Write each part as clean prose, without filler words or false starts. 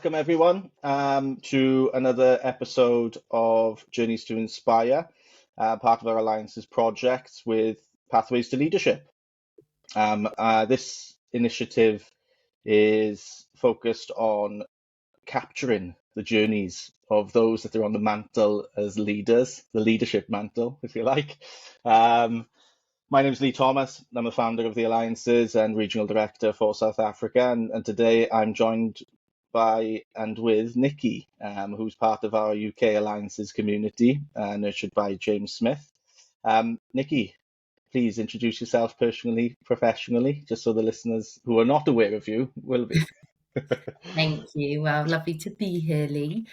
welcome everyone to another episode of Journeys to Inspire, part of our Alliances project with Pathways to Leadership. This initiative is focused on capturing the journeys of those that are on the mantle as leaders, the leadership mantle, if you like. My name is Lee Thomas. I'm the founder of the Alliances and Regional Director for South Africa. And today I'm joined by and with Nikki, who's part of our UK Alliances community, nurtured by James Smith. Nikki, please introduce yourself personally, professionally, just so the listeners who are not aware of you will be. Thank you. Well, lovely to be here, Lee.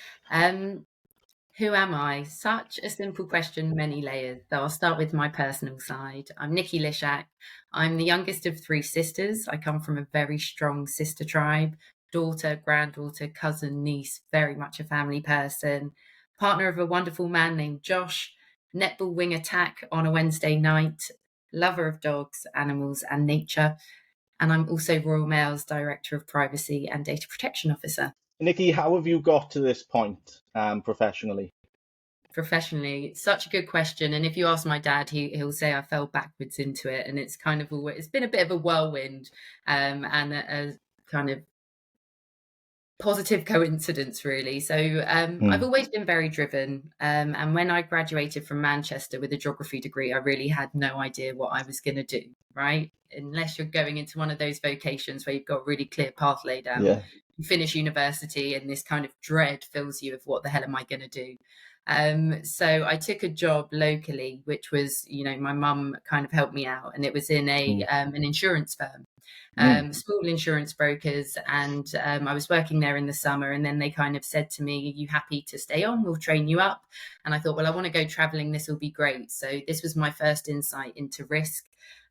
Who am I? Such a simple question, many layers. So I'll start with my personal side. I'm Nicola Lishak. I'm the youngest of three sisters. I come from a very strong sister tribe. Daughter, granddaughter, cousin, niece, very much a family person. Partner of a wonderful man named Josh. Netball wing attack on a Wednesday night. Lover of dogs, animals, and nature. And I'm also Royal Mail's Director of Privacy and Data Protection Officer. Nikki, how have you got to this point professionally? Professionally, it's such a good question. And if you ask my dad, he'll say I fell backwards into it. And it's kind of it's been a bit of a whirlwind and a kind of positive coincidence, really. So I've always been very driven. And when I graduated from Manchester with a geography degree, I really had no idea what I was going to do, right? Unless you're going into one of those vocations where you've got a really clear path laid out. Yeah. You finish university and this kind of dread fills you of what the hell am I going to do? So I took a job locally, which was, my mum kind of helped me out, and it was in an insurance firm. Small insurance brokers, and I was working there in the summer, and then they kind of said to me, are you happy to stay on? We'll train you up. And I thought, well, I want to go traveling. This will be great. So this was my first insight into risk.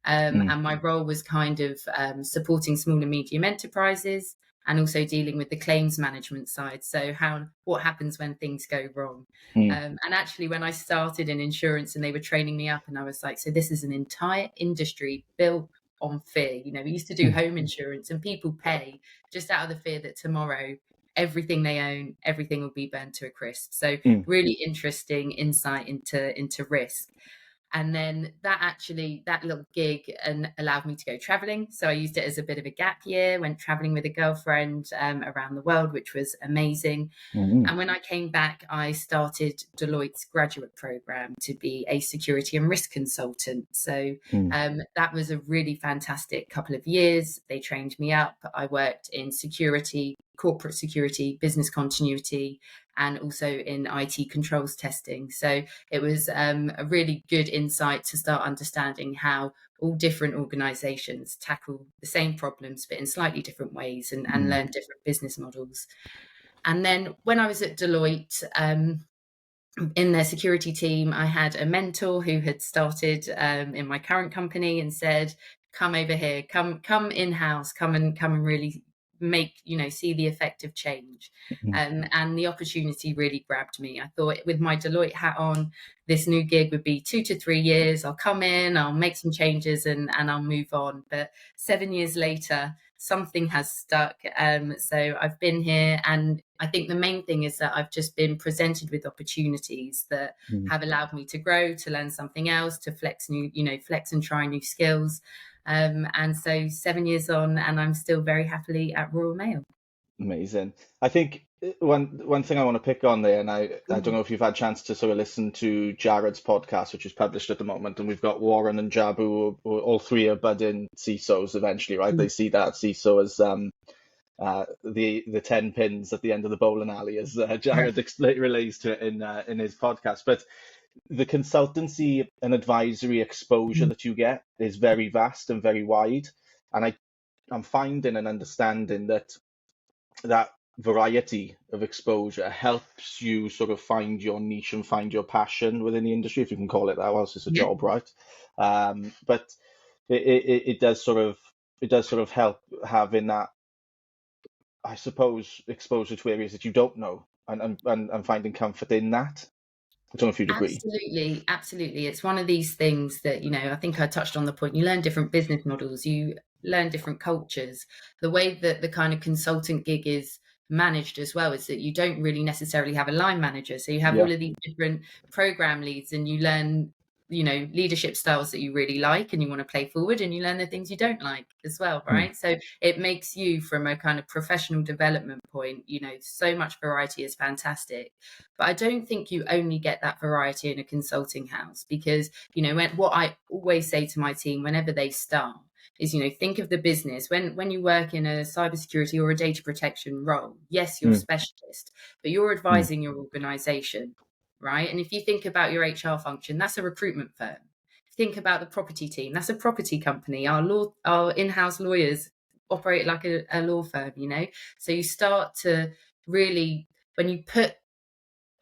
And my role was kind of supporting small and medium enterprises and also dealing with the claims management side. So what happens when things go wrong? And actually, when I started in insurance and they were training me up, and I was like, so this is an entire industry built on fear. We used to do home insurance and people pay just out of the fear that tomorrow everything they own, everything will be burned to a crisp. So really interesting insight into risk. And then that little gig allowed me to go traveling. So I used it as a bit of a gap year, went traveling with a girlfriend around the world, which was amazing. And when I came back, I started Deloitte's graduate program to be a security and risk consultant. So that was a really fantastic couple of years. They trained me up. I worked in security, corporate security, business continuity, and also in IT controls testing. So it was a really good insight to start understanding how all different organizations tackle the same problems, but in slightly different ways, and learn different business models. And then when I was at Deloitte, in their security team, I had a mentor who had started in my current company and said, come over here, come in-house, come and really make, see the effect of change. And the opportunity really grabbed me. I thought with my Deloitte hat on, this new gig would be 2 to 3 years. I'll come in, I'll make some changes and I'll move on. But 7 years later, something has stuck. So I've been here, and I think the main thing is that I've just been presented with opportunities that have allowed me to grow, to learn something else, to flex and try new skills. And so 7 years on, and I'm still very happily at Royal Mail. Amazing. I think one thing I want to pick on there, and I don't know if you've had a chance to sort of listen to Jared's podcast, which is published at the moment, and we've got Warren and Jabu, all three are budding CISOs eventually, right? They see that CISO as the 10 pins at the end of the bowling alley, as Jared relates to it in his podcast. But the consultancy and advisory exposure that you get is very vast and very wide, and I'm finding and understanding that variety of exposure helps you sort of find your niche and find your passion within the industry, if you can call it that, else it's a job, right? But it does sort of help having that, I suppose, exposure to areas that you don't know, and finding comfort in that. I don't know if you'd agree. Absolutely. It's one of these things that, I think I touched on the point. You learn different business models, you learn different cultures. The way that the kind of consultant gig is managed as well, is that you don't really necessarily have a line manager. So you have Yeah. all of these different program leads, and you learn, leadership styles that you really like and you want to play forward, and you learn the things you don't like as well, Mm. right? So it makes you, from a kind of professional development point, so much variety is fantastic. But I don't think you only get that variety in a consulting house, because, what I always say to my team whenever they start is, think of the business. When you work in a cybersecurity or a data protection role, yes, you're Mm. specialist, but you're Mm. advising your organization, right? And if you think about your HR function, that's a recruitment firm. Think about the property team, that's a property company. Our in-house lawyers operate like a law firm, So you start to really, when you put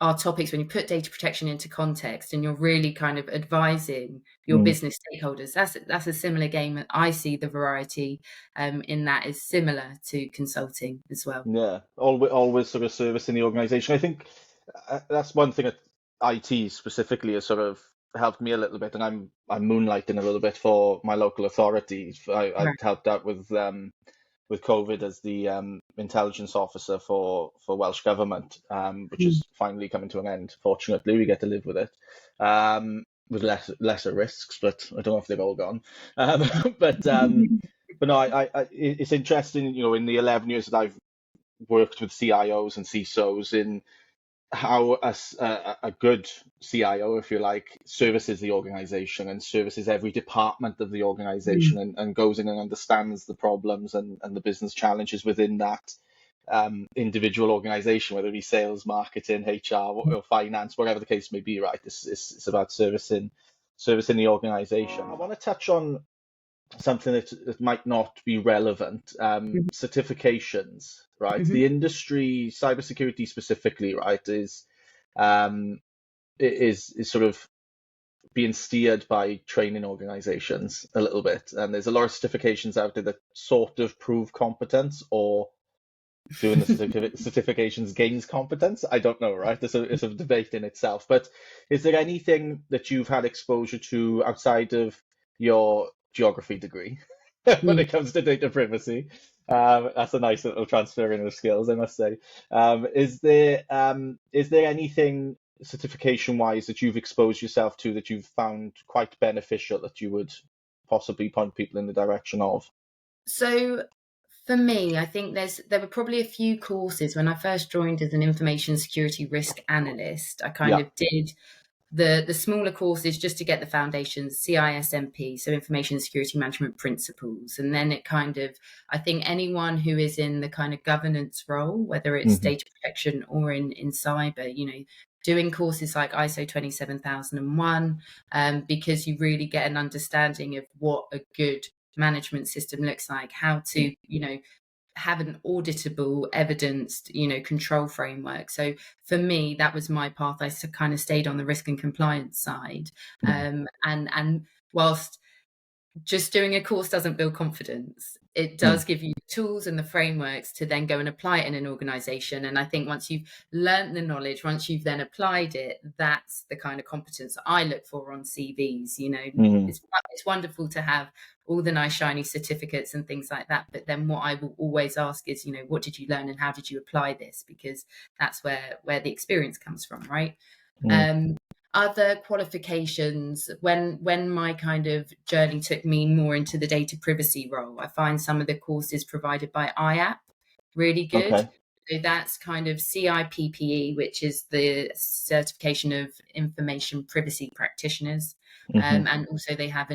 our topics, when you put data protection into context and you're really kind of advising your Mm. business stakeholders, that's a similar game. I see the variety in that is similar to consulting as well. Yeah, always sort of servicing the organization. I think that's one thing that IT specifically has sort of helped me a little bit, and I'm moonlighting a little bit for my local authority. I Right. helped out with COVID as the intelligence officer for Welsh Government, which Mm. is finally coming to an end. Fortunately, we get to live with it, with lesser risks, but I don't know if they've all gone. Um, but um, but no, it's interesting, in the 11 years that I've worked with CIOs and CISOs in how a good CIO, if you like, services the organization and services every department of the Mm. organization, and goes in and understands the problems and the business challenges within that individual organization, whether it be sales, marketing, HR, or finance, whatever the case may be, right? It's about servicing the organization. I want to touch on something that might not be relevant. Certifications, right? Mhm. The industry, cybersecurity specifically, right, um, is sort of being steered by training organizations a little bit, and there's a lot of certifications out there that sort of prove competence, or doing the certifications gains competence. I don't know, right? It's a debate in itself. But is there anything that you've had exposure to outside of your geography degree when Mm. it comes to data privacy? That's a nice little transferring of skills, I must say. Is there anything certification wise that you've exposed yourself to that you've found quite beneficial that you would possibly point people in the direction of? So for me, I think there were probably a few courses when I first joined as an information security risk analyst. I kind Yeah. of did the smaller courses just to get the foundations, CISMP, so information security management principles. And then it kind of, I think anyone who is in the kind of governance role, whether it's Hmm. data protection or in cyber, doing courses like ISO 27001, because you really get an understanding of what a good management system looks like, how to, have an auditable, evidenced, control framework. So for me, that was my path. I kind of stayed on the risk and compliance side, and whilst just doing a course doesn't build confidence, it Hmm. does give you the tools and the frameworks to then go and apply it in an organization. And I think once you've learned the knowledge, once you've then applied it, that's the kind of competence that I look for on CVs. Hmm. It's wonderful to have all the nice shiny certificates and things like that, but then what I will always ask is, what did you learn and how did you apply this? Because that's where the experience comes from, right? Hmm. um Other qualifications, when my kind of journey took me more into the data privacy role, I find some of the courses provided by IAP really good. Okay. So that's kind of CIPPE, which is the certification of information privacy practitioners. Hmm. And also they have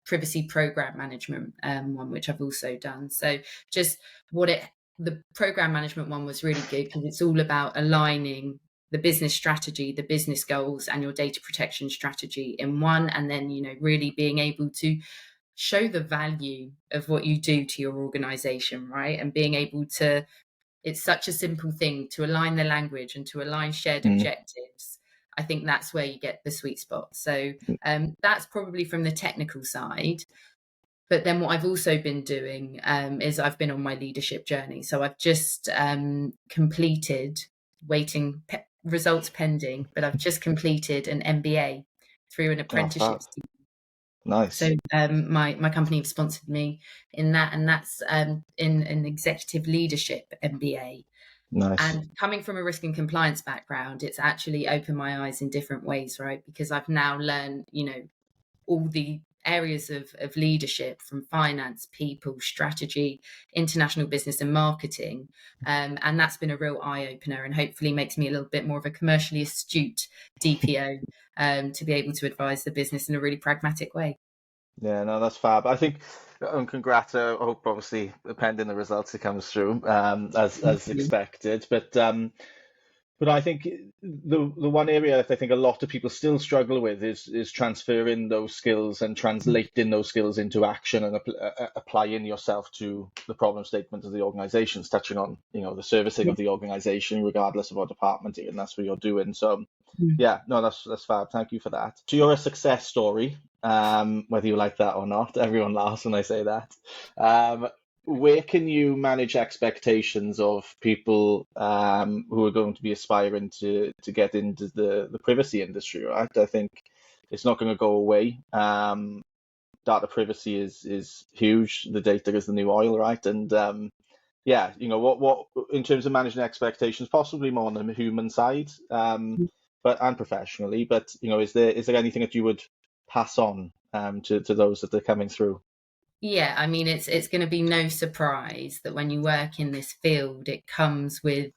privacy program management one, which I've also done. So just the program management one was really good because it's all about aligning the business strategy, the business goals, and your data protection strategy in one, and then really being able to show the value of what you do to your organization, right? And being able to, it's such a simple thing to align the language and to align shared Mm. objectives. I think that's where you get the sweet spot. So that's probably from the technical side. But then what I've also been doing is I've been on my leadership journey. So I've just completed, results pending, but I've just completed an MBA through an Oh, apprenticeship fab. scheme. Nice. So my company have sponsored me in that, and that's in an executive leadership MBA. Nice. And coming from a risk and compliance background, it's actually opened my eyes in different ways, right? Because I've now learned, all the areas of leadership, from finance, people, strategy, international business, and marketing. And that's been a real eye opener, and hopefully makes me a little bit more of a commercially astute DPO, to be able to advise the business in a really pragmatic way. Yeah, no, that's fab. I think, congrats. I hope, obviously, pending the results, it comes through Thank as you. expected. But I think the one area that I think a lot of people still struggle with is transferring those skills and translating those skills into action and applying yourself to the problem statement of the organizations, touching on, the servicing Yeah. of the organization, regardless of what department you're in. That's what you're doing. So Mm. yeah, no, that's fab. Thank you for that. So you're a success story, whether you like that or not. Everyone laughs when I say that. Um, where can you manage expectations of people who are going to be aspiring to get into the privacy industry, right? I think it's not going to go away. Data privacy is huge. The data is the new oil, right? And yeah, what in terms of managing expectations, possibly more on the human side, but and professionally. But is there anything that you would pass on to those that are coming through? Yeah, I mean, it's going to be no surprise that when you work in this field, it comes with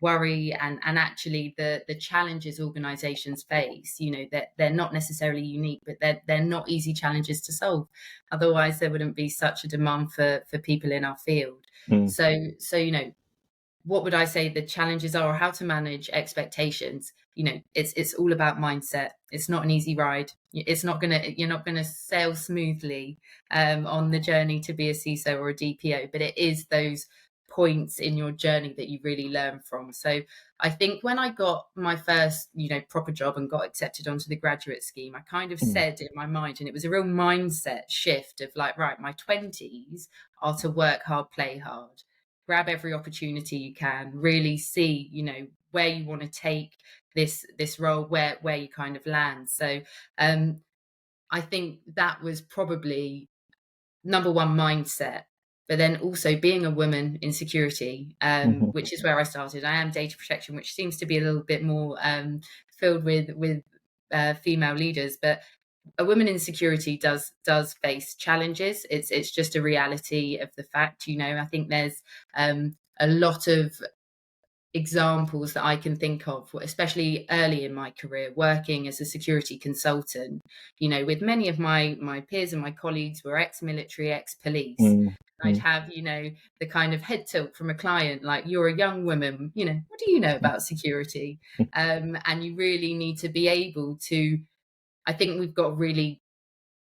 worry, and actually the challenges organizations face, that they're not necessarily unique, but they're not easy challenges to solve. Otherwise, there wouldn't be such a demand for people in our field. Mm, So what would I say the challenges are, or how to manage expectations? It's all about mindset. It's not an easy ride. You're not gonna sail smoothly on the journey to be a CISO or a DPO, but it is those points in your journey that you really learn from. So I think when I got my first, proper job and got accepted onto the graduate scheme, I kind of mm, said in my mind, and it was a real mindset shift of like, right, my 20s are to work hard, play hard, grab every opportunity you can, really see, where you want to take this role, where you kind of land. So um I think that was probably number one, mindset. But then also being a woman in security, mhm, which is where I started. I am data protection, which seems to be a little bit more filled with female leaders, but a woman in security does face challenges. It's just a reality of the fact. I think there's a lot of examples that I can think of, especially early in my career, working as a security consultant. With many of my peers and my colleagues were ex-military, ex-police. mm, I'd mm, have, the kind of head tilt from a client, like, you're a young woman, what do you know about security? And you really need to be able to, I think we've got really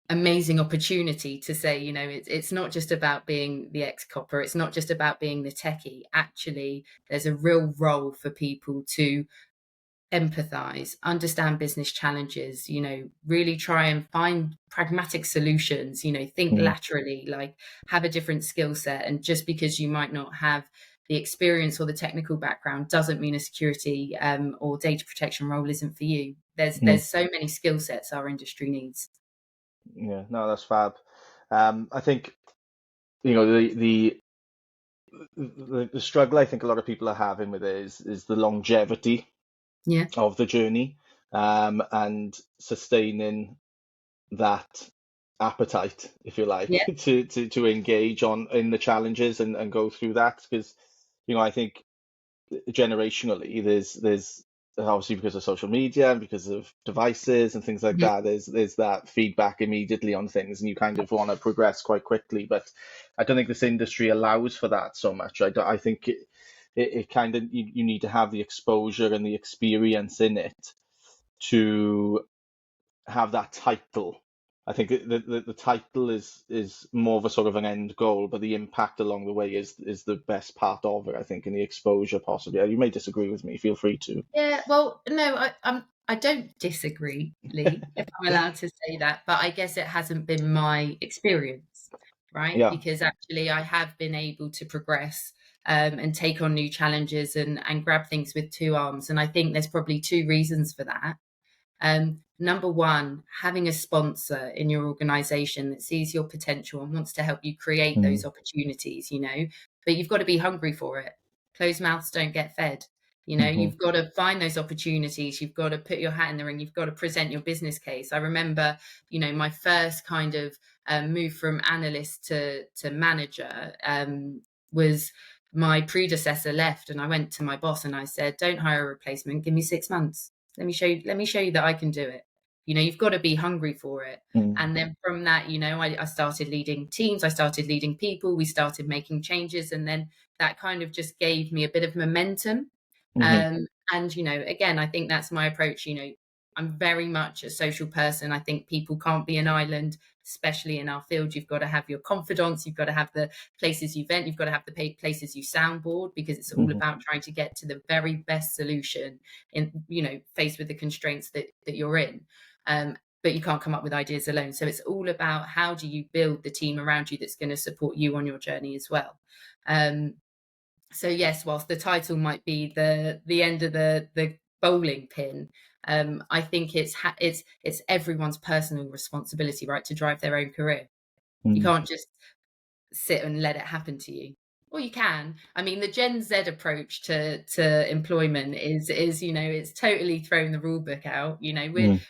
amazing opportunity to say, it's not just about being the ex-copper, it's not just about being the techie. Actually, there's a real role for people to empathize, understand business challenges, really try and find pragmatic solutions, think mm, laterally, like have a different skill set. And just because you might not have the experience or the technical background doesn't mean a security or data protection role isn't for you. mm. There's so many skill sets our industry needs. Yeah, no, that's fab. I think the struggle I think a lot of people are having with it is the longevity Yeah. of the journey, and sustaining that appetite, if you like, Yeah. to engage in the challenges and go through that. Because I think generationally there's obviously, because of social media and because of devices and things like Mhm. that, there's that feedback immediately on things, and you kind of want to progress quite quickly. But I don't think this industry allows for that so much. I think it kind of, you need to have the exposure and the experience in it to have that title. I think the title is more of a sort of an end goal, but the impact along the way is the best part of it, I think, and the exposure possibly. You may disagree with me. Feel free to. Yeah, well, no, I don't disagree, Lee, if I'm allowed to say that, but I guess it hasn't been my experience, right? Yeah. Because actually I have been able to progress and take on new challenges and grab things with two arms. And I think there's probably two reasons for that. number one, having a sponsor in your organization that sees your potential and wants to help you create Mm. those opportunities, but you've got to be hungry for it. Closed mouths don't get fed. Hmm. You've got to find those opportunities. You've got to put your hat in the ring. You've got to present your business case. I remember, my first kind of move from analyst to manager was my predecessor left, and I went to my boss and I said, "Don't hire a replacement. Give me 6 months. Let me show you. Let me show you that I can do it." You've got to be hungry for it. Mm. And then from that, I started leading teams. I started leading people. We started making changes, and then that kind of just gave me a bit of momentum. Hmm. And again, I think that's my approach. I'm very much a social person. I think people can't be an island, especially in our field. You've got to have your confidants. You've got to have the places you vent. You've got to have the places you soundboard, because it's all Hmm. about trying to get to the very best solution faced with the constraints that you're in. But you can't come up with ideas alone. So it's all about, how do you build the team around you that's going to support you on your journey as well. So yes, whilst the title might be the end of the bowling pin, I think it's everyone's personal responsibility, right, to drive their own career. You Mm. can't just sit and let it happen to you. Well, you can. I mean, the Gen Z approach to employment is it's totally thrown the rule book out. Mm.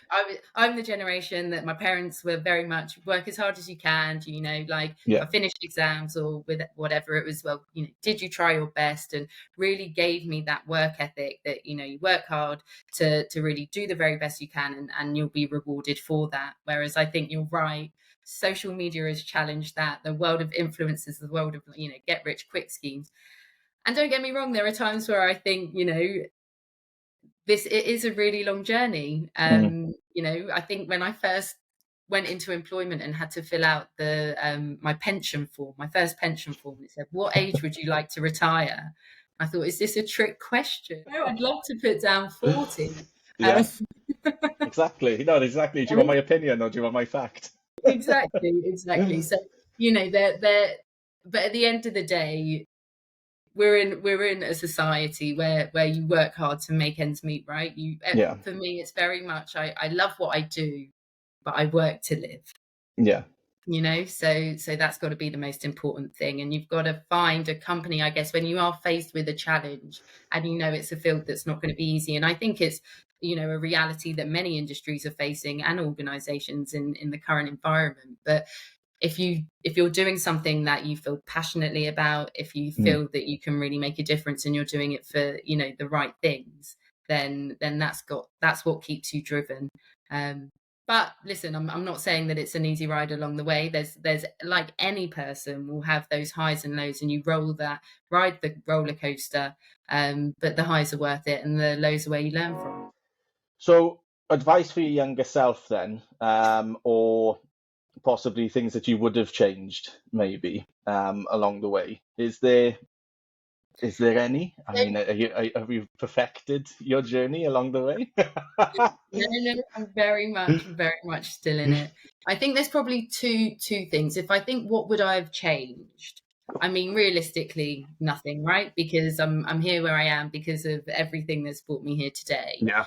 I'm the generation that my parents were very much, work as hard as you can. Like, if Yeah. I finished exams or with whatever it was, well, did you try your best? And really gave me that work ethic that you work hard to really do the very best you can, and you'll be rewarded for that. Whereas I think you're right, social media has challenged that. The world of influencers, the world of get rich quick schemes. And don't get me wrong, there are times where I think it is a really long journey. Mm. I think when I first went into employment and had to fill out the my pension form, my first pension form, it said, "What age would you like to retire?" I thought, is this a trick question? No, I'd love to put down 40. um, Yeah, exactly. No, exactly. Do you want my opinion or do you want my fact? exactly. So they're but at the end of the day, we're in a society where you work hard to make ends meet, right? Yeah. For me, it's very much, I love what I do, but I work to live. Yeah. So that's got to be the most important thing. And you've got to find a company, I guess, when you are faced with a challenge, and it's a field that's not going to be easy. And I think it's a reality that many industries are facing, and organizations in the current environment. But if you're doing something that you feel passionately about, if you Mm. feel that you can really make a difference, and you're doing it for the right things, then that's what keeps you driven. But listen, I'm not saying that it's an easy ride along the way. There's like any person will have those highs and lows, and you ride the roller coaster. But the highs are worth it, and the lows are where you learn from. So, advice for your younger self then, or possibly things that you would have changed maybe along the way. Is there any? I mean, have you perfected your journey along the way? No, no, I'm very much still in it. I think there's probably two things. If I think, what would I have changed? I mean, realistically, nothing, right? Because I'm here where I am because of everything that's brought me here today. Yeah.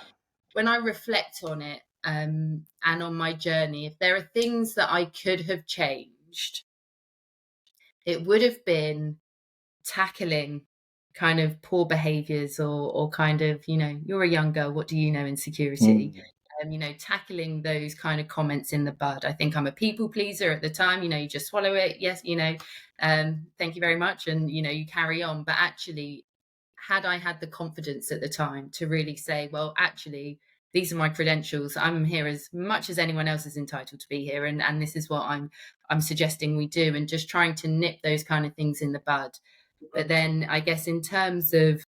When I reflect on it, and on my journey, if there are things that I could have changed, it would have been tackling kind of poor behaviors, or kind of, you're a young girl, what do you know, insecurity. Mm. Tackling those kind of comments in the bud. I think I'm a people pleaser at the time. You just swallow it. Yes, thank you very much. And, you carry on. But actually, had I had the confidence at the time to really say, well, actually, these are my credentials. I'm here as much as anyone else is entitled to be here. And this is what I'm suggesting we do. And just trying to nip those kind of things in the bud. But then I guess, in terms of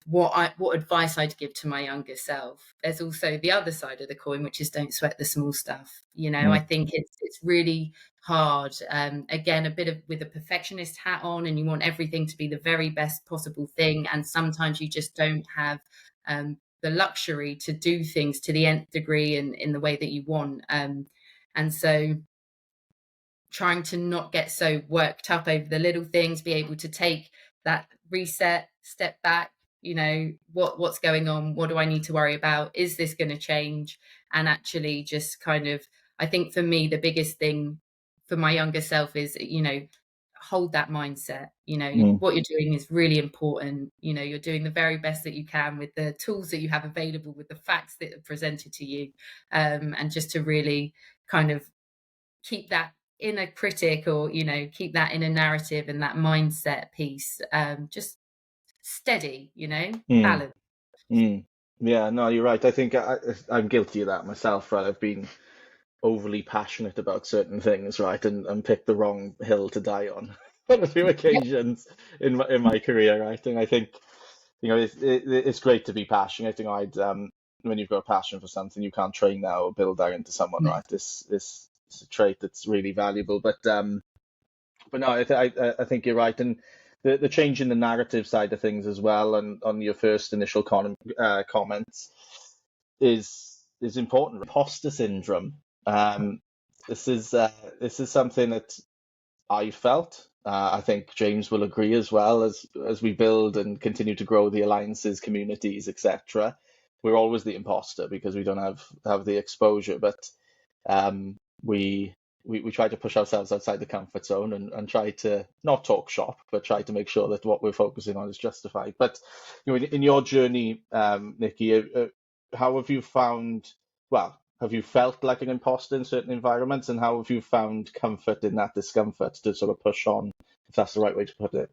what advice I'd give to my younger self, there's also the other side of the coin, which is, don't sweat the small stuff. I Mm. think it's really hard. Again, a bit of with a perfectionist hat on, and you want everything to be the very best possible thing, and sometimes you just don't have the luxury to do things to the nth degree and in the way that you want. And so trying to not get so worked up over the little things, be able to take that reset, step back, what's going on? What do I need to worry about? Is this going to change? And actually just kind of, I think for me, the biggest thing for my younger self is, hold that mindset. Mm. What you're doing is really important. You're doing the very best that you can with the tools that you have available, with the facts that are presented to you. And just to really kind of keep that inner critic, or keep that inner narrative and that mindset piece just steady, Mm. balance. Mm. Yeah, no, you're right. I think I'm guilty of that myself, right? I've been overly passionate about certain things, right, and picked the wrong hill to die on on a few Yeah. occasions in my career, right? And I think, it's great to be passionate. I think when you've got a passion for something, you can't train that or build that into someone, No. right? This it's a trait that's really valuable. But no, I think you're right, and the change in the narrative side of things as well, and on your first initial comments, is important. Imposter syndrome. Um, this is something that I felt. I think James will agree as well, as we build and continue to grow the alliances, communities, etc. We're always the imposter because we don't have the exposure, but um, we, we try to push ourselves outside the comfort zone, and try to not talk shop, but try to make sure that what we're focusing on is justified. But in your journey, Nikki, how have you found? Well, have you felt like an imposter in certain environments, and how have you found comfort in that discomfort to sort of push on, if that's the right way to put it?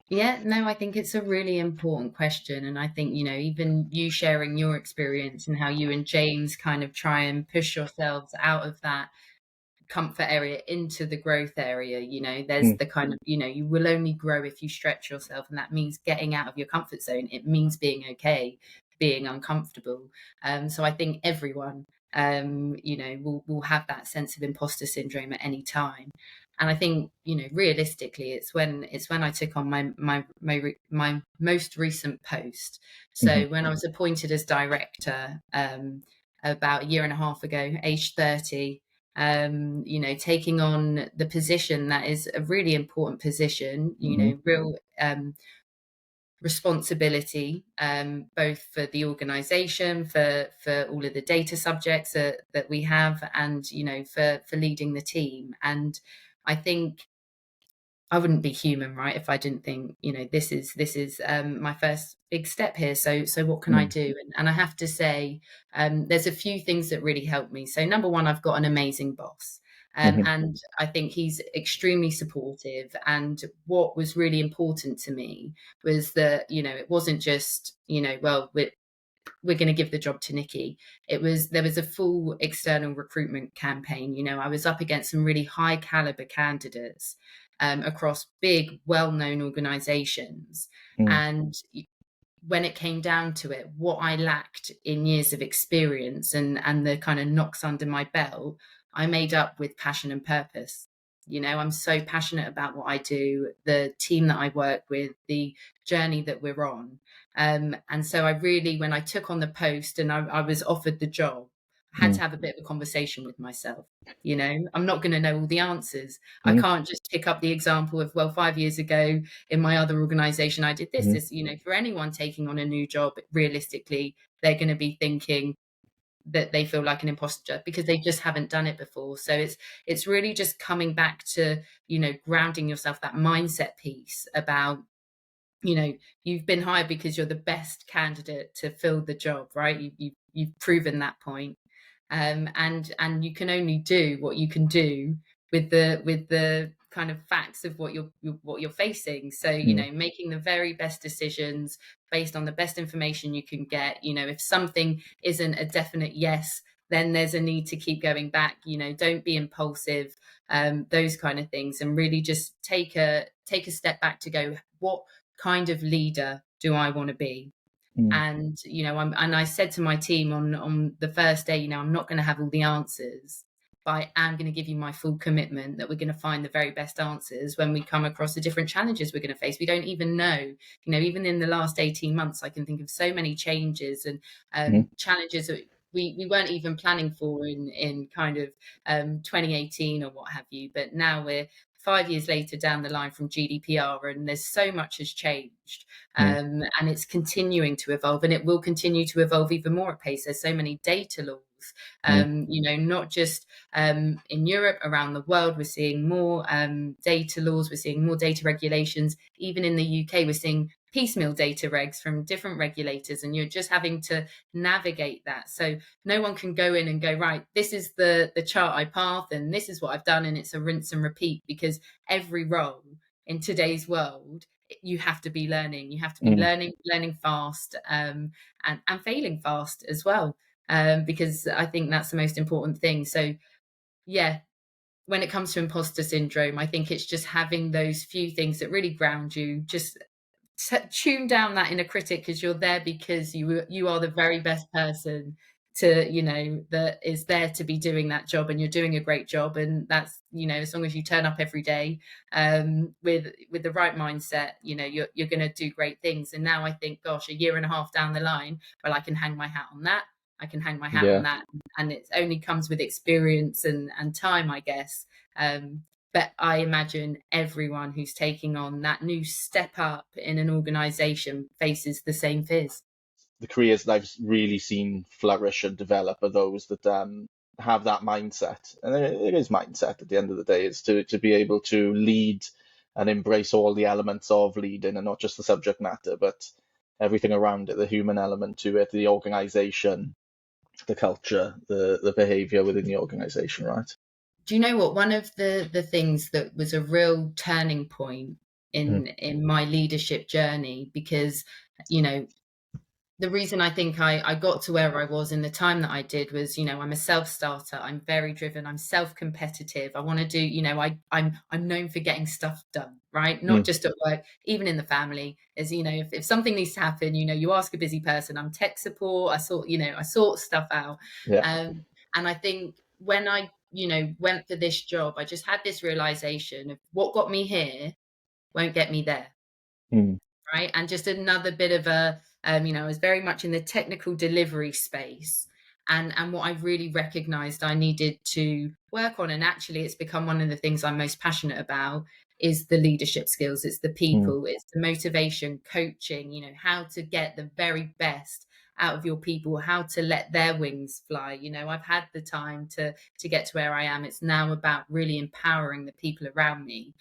Yeah, no, I think it's a really important question. And I think, even you sharing your experience and how you and James kind of try and push yourselves out of that comfort area into the growth area. There's Mm, the kind of, you will only grow if you stretch yourself, and that means getting out of your comfort zone. It means being okay, being uncomfortable. So I think everyone will have that sense of imposter syndrome at any time. And I think, realistically, it's when I took on my most recent post. mhm, So when I was appointed as director, about a year and a half ago, age 30, taking on the position that is a really important position, mhm, real responsibility, both for the organization, for all of the data subjects that we have, and, for leading the team. And I think I wouldn't be human, right, if I didn't think, this is my first big step here. So what can I mm, do? And I have to say, there's a few things that really helped me. So number one, I've got an amazing boss. mhm, And I think he's extremely supportive. And what was really important to me was that, it wasn't just, well, we're going to give the job to Nikki. There was a full external recruitment campaign. I was up against some really high caliber candidates across big, well-known organizations. mm, And when it came down to it, what I lacked in years of experience and the kind of knocks under my belt, I made up with passion and purpose. I'm so passionate about what I do, the team that I work with, the journey that we're on. And so I really, when I took on the post and I was offered the job, I had mm, to have a bit of a conversation with myself. I'm not going to know all the answers. I mm, can't just pick up the example of, well, 5 years ago in my other organization, I did this. mhm, This, for anyone taking on a new job, realistically, they're going to be thinking that they feel like an imposter because they just haven't done it before. So it's really just coming back to, grounding yourself, that mindset piece about, you've been hired because you're the best candidate to fill the job, right? You've proven that point. And you can only do what you can do with the kind of facts of what you're facing. So, mm, making the very best decisions based on the best information you can get. If something isn't a definite yes, then there's a need to keep going back. Don't be impulsive. Those kind of things, and really just take a step back to go, what kind of leader do I want to be? mm, And I said to my team on the first day, I'm not going to have all the answers, but I am going to give you my full commitment that we're going to find the very best answers when we come across the different challenges we're going to face. We don't even know, even in the last 18 months, I can think of so many changes and mhm, challenges that we weren't even planning for in kind of 2018 or what have you. But now we're 5 years later down the line from GDPR, and there's so much has changed, mm, and it's continuing to evolve, and it will continue to evolve even more at pace. There's so many data laws, mm, not just in Europe, around the world. We're seeing more data laws, we're seeing more data regulations. Even in the UK, we're seeing piecemeal data regs from different regulators, and you're just having to navigate that. So no one can go in and go, right, this is the chart I path, and this is what I've done, and it's a rinse and repeat, because every role in today's world, you have to be learning. You have to be mm. learning fast, and failing fast as well, because I think that's the most important thing. So yeah, when it comes to imposter syndrome, I think it's just having those few things that really ground you. Just tune down that inner critic, because you're there because you are the very best person to, that is there to be doing that job, and you're doing a great job. And that's, as long as you turn up every day with the right mindset, you're going to do great things. And now I think, gosh, a year and a half down the line, well, I can hang my hat on that. I can hang my hat on Yeah. that, and it only comes with experience and time, I guess. But I imagine everyone who's taking on that new step up in an organization faces the same fears. The careers that I've really seen flourish and develop are those that have that mindset. And it is mindset at the end of the day, is to be able to lead and embrace all the elements of leading, and not just the subject matter, but everything around it, the human element to it, the organization, the culture, the behavior within the organization, right? Do you know what? One of the things that was a real turning point Mm, in my leadership journey, because, the reason I think I got to where I was in the time that I did was, I'm a self-starter. I'm very driven. I'm self-competitive. I want to do, I'm known for getting stuff done, right? Not mm, just at work, even in the family. As if something needs to happen, you ask a busy person. I'm tech support. I sort stuff out. yeah. And I think when I, went for this job, I just had this realization of what got me here won't get me there. Mm, Right. And just another bit of I was very much in the technical delivery space. And what I really recognized I needed to work on, and actually it's become one of the things I'm most passionate about, is the leadership skills. It's the mm, people, it's the motivation, coaching, how to get the very best out of your people, how to let their wings fly. I've had the time to get to where I am. It's now about really empowering the people around me.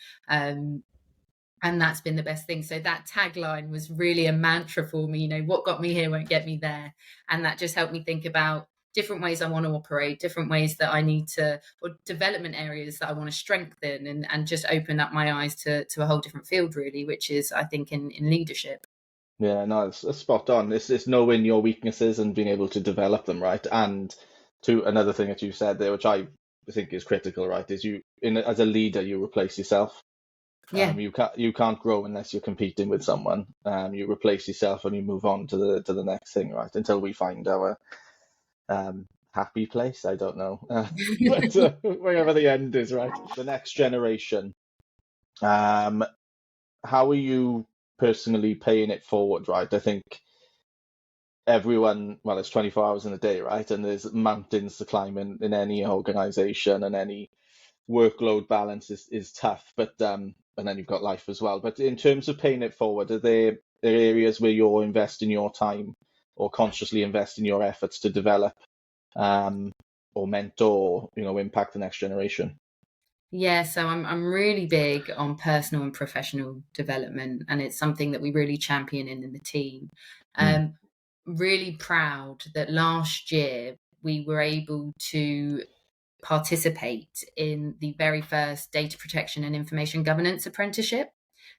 And that's been the best thing. So that tagline was really a mantra for me. What got me here won't get me there. And that just helped me think about different ways I want to operate, different ways that I need to, or development areas that I want to strengthen, and just open up my eyes to a whole different field, really, which is, I think, in leadership. yeah, no, it's spot on. It's knowing your weaknesses and being able to develop them, right? And to another thing that you said there, which I think is critical, right, is as a leader, you replace yourself. Yeah. You can't grow unless you're competing with someone. You replace yourself and you move on to the next thing, right? Until we find our happy place. I don't know, but wherever the end is, right? The next generation. Um, how are you personally paying it forward, right? I think everyone, well, it's 24 hours in a day, right? And there's mountains to climb in any organization, and any workload balance is tough, but and then you've got life as well. But in terms of paying it forward, are there areas where you're investing your time, or consciously investing your efforts to develop, um, or mentor, impact the next generation? Yeah, so I'm really big on personal and professional development, and it's something that we really champion in the team. Mm, Um, Really proud that last year we were able to participate in the very first data protection and information governance apprenticeship.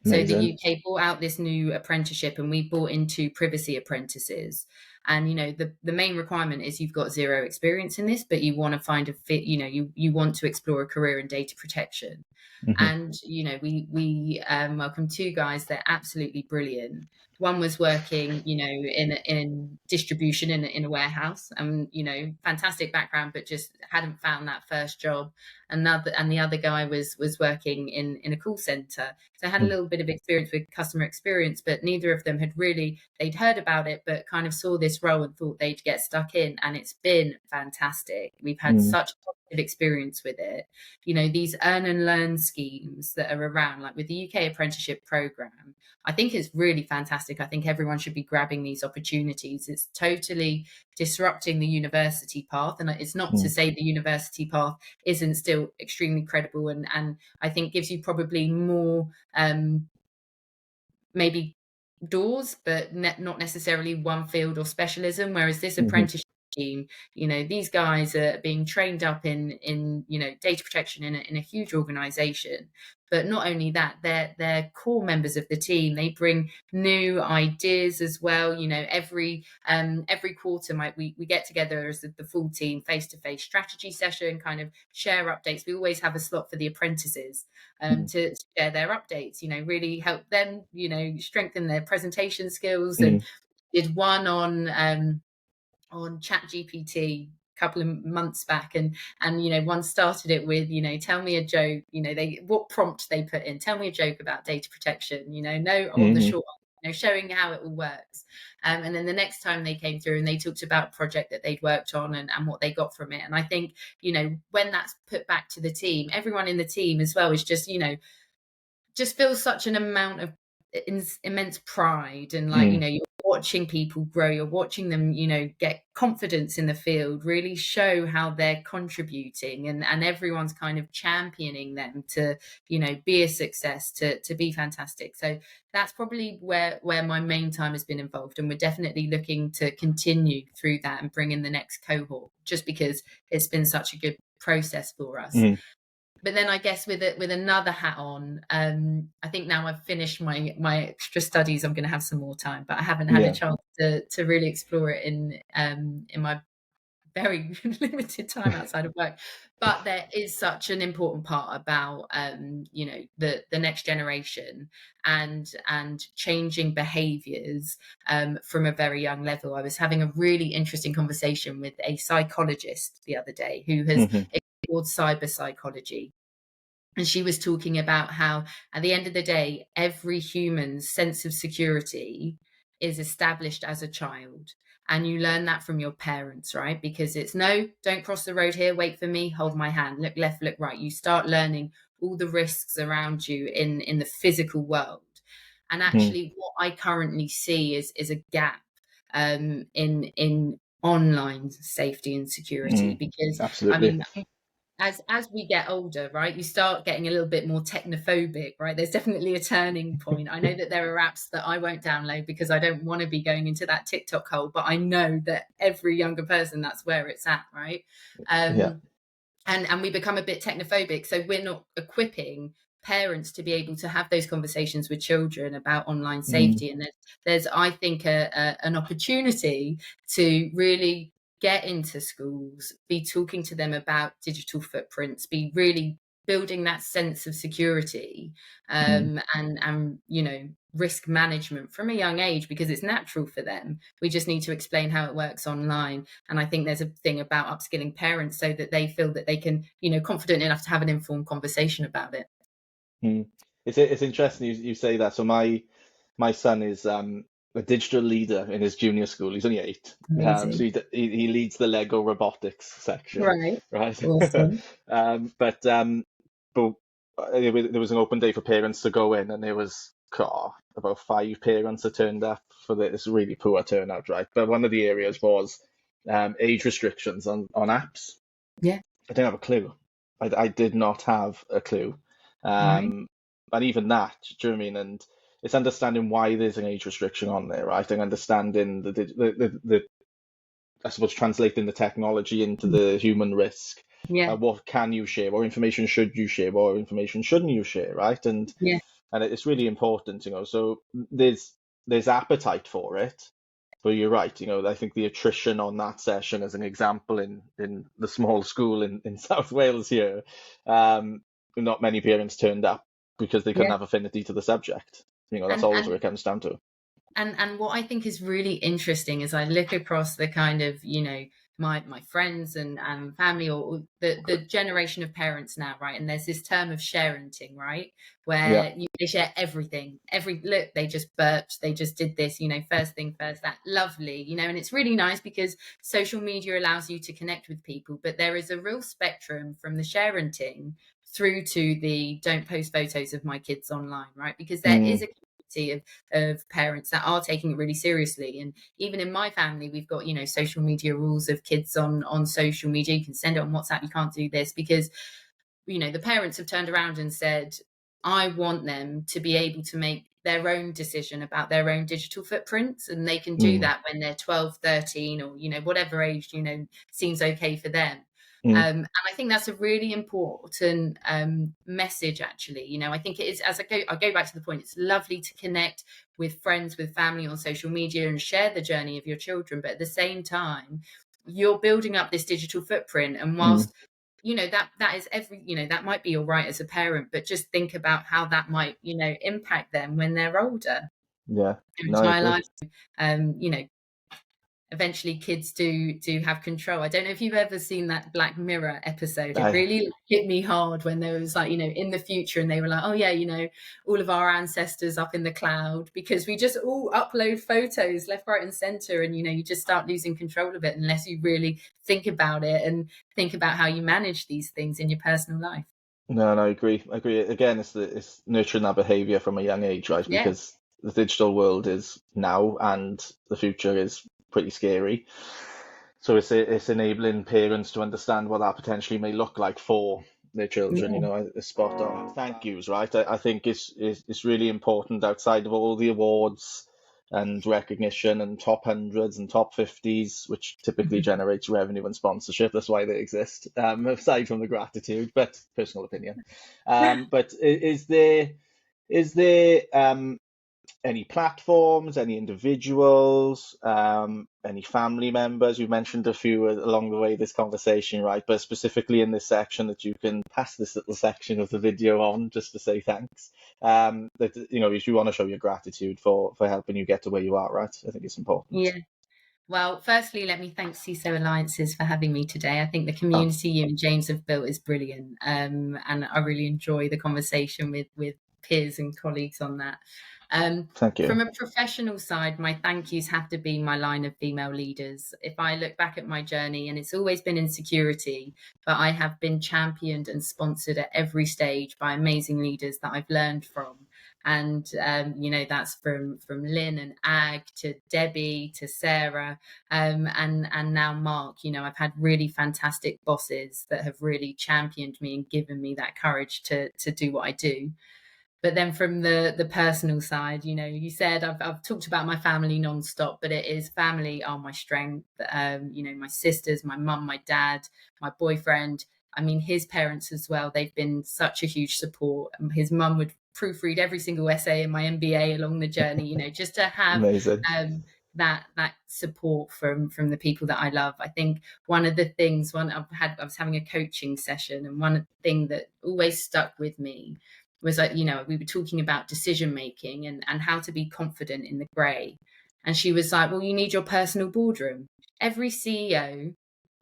So the amazing. UK brought out this new apprenticeship, and we brought in two privacy apprentices. And the main requirement is you've got zero experience in this, but you want to find a fit. You want to explore a career in data protection. Hmm. And we welcomed two guys. They're absolutely brilliant. One was working, in distribution in a warehouse, and fantastic background, but just hadn't found that first job. And the other guy was working in a call center, so had a little bit of experience with customer experience, but neither of them they'd heard about it, but kind of saw this role and thought they'd get stuck in. And it's been fantastic. We've had Mm, such experience with it. You know, these earn and learn schemes that are around, like with the UK apprenticeship program, I think it's really fantastic. I think everyone should be grabbing these opportunities. It's totally disrupting the university path. And it's not to say the university path isn't still extremely credible, and I think gives you probably more maybe doors, but not necessarily one field or specialism. Whereas this Hmm. apprenticeship scheme, you know, these guys are being trained up in you know, data protection in a huge organization. But not only that, they're core members of the team. They bring new ideas as well. You know, every quarter we get together as the full team, face-to-face strategy session, kind of share updates. We always have a slot for the apprentices to share their updates, you know, really help them, you know, strengthen their presentation skills. And did one on Chat GPT a couple of months back, and you know, one started it with, you know, tell me a joke, you know, what prompt they put in, tell me a joke about data protection, you know, no on the short, you know, showing how it all works. And then the next time they came through and they talked about a project that they'd worked on and what they got from it. And I think, you know, when that's put back to the team, everyone in the team as well is just, you know, just feels such an amount of immense pride. And like, you know, you're watching people grow, you're watching them, you know, get confidence in the field, really show how they're contributing, and everyone's kind of championing them to, you know, be a success, to be fantastic. So that's probably where my main time has been involved, and we're definitely looking to continue through that and bring in the next cohort, just because it's been such a good process for us. But then I guess with another hat on, I think now I've finished my extra studies, I'm going to have some more time, but I haven't had a chance to really explore it in my very limited time outside of work. But there is such an important part about you know, the next generation and changing behaviors from a very young level. I was having a really interesting conversation with a psychologist the other day who has explored cyber psychology. And she was talking about how, at the end of the day, every human's sense of security is established as a child. And you learn that from your parents, right? Because it's no, don't cross the road here, wait for me, hold my hand, look left, look right. You start learning all the risks around you in the physical world. And actually, what I currently see is a gap in online safety and security. Because, I Absolutely. mean, as we get older, right, you start getting a little bit more technophobic, right? There's definitely a turning point. I know that there are apps that I won't download because I don't want to be going into that TikTok hole, but I know that every younger person, that's where it's at, right? Yeah. And we become a bit technophobic, so we're not equipping parents to be able to have those conversations with children about online safety. And there's I think an opportunity to really get into schools, be talking to them about digital footprints, be really building that sense of security, and you know, risk management from a young age, because it's natural for them. We just need to explain how it works online. And I think there's a thing about upskilling parents so that they feel that they can, you know, confident enough to have an informed conversation about it. It's interesting you say that. So my son is a digital leader in his junior school. He's only 8. So Amazing. he leads the Lego robotics section, Right. right? Awesome. But there was an open day for parents to go in, and there was about 5 parents that turned up for this really poor turnout, right? But one of the areas was age restrictions on apps. Yeah. I didn't have a clue. I did not have a clue. Right. And even that, do you know what I mean? And it's understanding why there's an age restriction on there, right? And understanding the I suppose translating the technology into the human risk. Yeah. What can you share? What information should you share? What information shouldn't you share, right? And Yeah. it's really important, you know. So there's appetite for it, but you're right. You know, I think the attrition on that session, as an example, in the small school in South Wales here, not many parents turned up because they couldn't Yeah. have affinity to the subject. You know, that's And always what it comes down to. what I think is really interesting is I look across the kind of, you know, my friends and family, or the generation of parents now, right? And there's this term of sharenting, right? Yeah. Where they share everything. Look, they just burped, they just did this, first thing first, that lovely, and it's really nice because social media allows you to connect with people, but there is a real spectrum from the sharenting through to the don't post photos of my kids online, right? Because there is Mm, a community of parents that are taking it really seriously. And even in my family, we've got, social media rules of kids on social media. You can send it on WhatsApp, you can't do this, because the parents have turned around and said, I want them to be able to make their own decision about their own digital footprints, and they can do mm, that when they're 12, 13, or whatever age seems okay for them. mm, And I think that's a really important message, actually. I think it is, as I go back to the point, it's lovely to connect with friends, with family on social media and share the journey of your children, but at the same time, you're building up this digital footprint. And mm. whilst that is that might be all right as a parent, but just think about how that might impact them when they're older, Yeah. their No, I entire agree. life. um you know Eventually kids do have control. I don't know if you've ever seen that Black Mirror episode. It I really hit me hard when there was like, in the future, and they were like, oh yeah, all of our ancestors up in the cloud, because we just all upload photos left, right and center, and you just start losing control of it unless you really think about it and think about how you manage these things in your personal life. No, no, I agree. I agree. Again, it's nurturing that behavior from a young age, right? Yeah. Because the digital world is now, and the future is pretty scary. So it's enabling parents to understand what that potentially may look like for their children. Yeah. It's spot on. Thank yous, right? I think it's really important outside of all the awards and recognition and top hundreds and top 50s, which typically generates revenue and sponsorship. That's why they exist, aside from the gratitude, but personal opinion. But is there any platforms, any individuals, any family members? You mentioned a few along the way this conversation, right? But specifically in this section, that you can pass this little section of the video on just to say thanks. That if you want to show your gratitude for helping you get to where you are, right? I think it's important. Yeah. Well, firstly, let me thank CISO Alliances for having me today. I think the Oh, community you and James have built is brilliant, and I really enjoy the conversation with peers and colleagues on that. thank you. From a professional side, my thank yous have to be my line of female leaders. If I look back at my journey, and it's always been insecurity, but I have been championed and sponsored at every stage by amazing leaders that I've learned from. And that's from Lynn and Ag to Debbie to Sarah, and now Mark. I've had really fantastic bosses that have really championed me and given me that courage to do what I do. But then from the personal side, you said I've talked about my family nonstop, but it is family are my strength. My sisters, my mum, my dad, my boyfriend. I mean, his parents as well. They've been such a huge support. His mum would proofread every single essay in my MBA along the journey. Just to have Amazing. that support from the people that I love. I think one of the things I was having a coaching session, and one thing that always stuck with me was like, we were talking about decision making and how to be confident in the grey. And she was like, well, you need your personal boardroom. Every CEO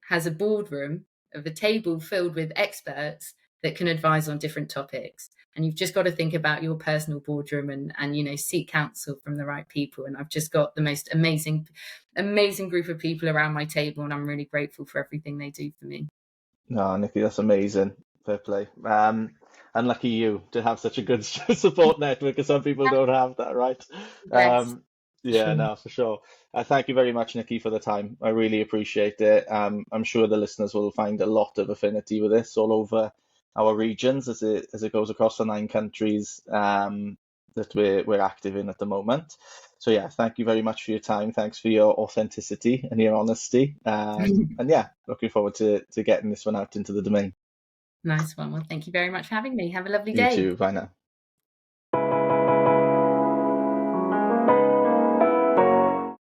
has a boardroom of a table filled with experts that can advise on different topics. And you've just got to think about your personal boardroom and seek counsel from the right people. And I've just got the most amazing group of people around my table, and I'm really grateful for everything they do for me. No, Nikki, that's amazing. Fair play. And lucky you to have such a good support network, because some people don't have that, right? Yes, Yeah, true. no, for sure. Thank you very much, Nikki, for the time. I really appreciate it. I'm sure the listeners will find a lot of affinity with this all over our regions, as it goes across the 9 countries that we're active in at the moment. So yeah, thank you very much for your time. Thanks for your authenticity and your honesty. And yeah, looking forward to getting this one out into the domain. Nice one. Well, thank you very much for having me. Have a lovely You day. too. Bye now.